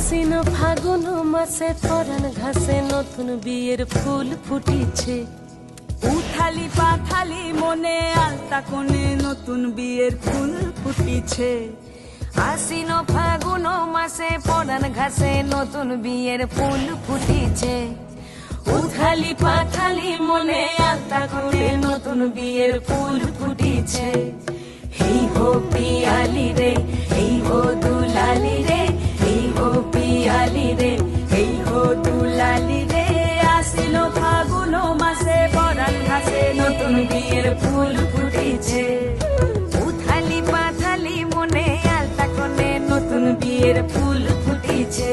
আশ্বিন ফাগুন মাসে পরাণ ঘাসে নতুন বিয়ের ফুল ফুটিছে। উথালি পাথালি মনে আলতা কোণে নতুন বিয়ের ফুল ফুটিছে। আশ্বিন ফাগুন মাসে পরাণ ঘাসে নতুন বিয়ের ফুল ফুটিছে। উথালি পাথালি মনে আলতা কোণে নতুন বিয়ের ফুল ফুটিছে। হেই হো পিয়ালি রে, হেই হো দুলালি রে, হেই হো পিয়ালি রে, হেই হো দুলালি রে। আশ্বিন ফাগুন মাসে পরাণ ঘাসে নতুন বিয়ের ফুল ফুটিছে। উথালি পাথালি মনে আলতা কোণে নতুন বিয়ের ফুল ফুটিছে।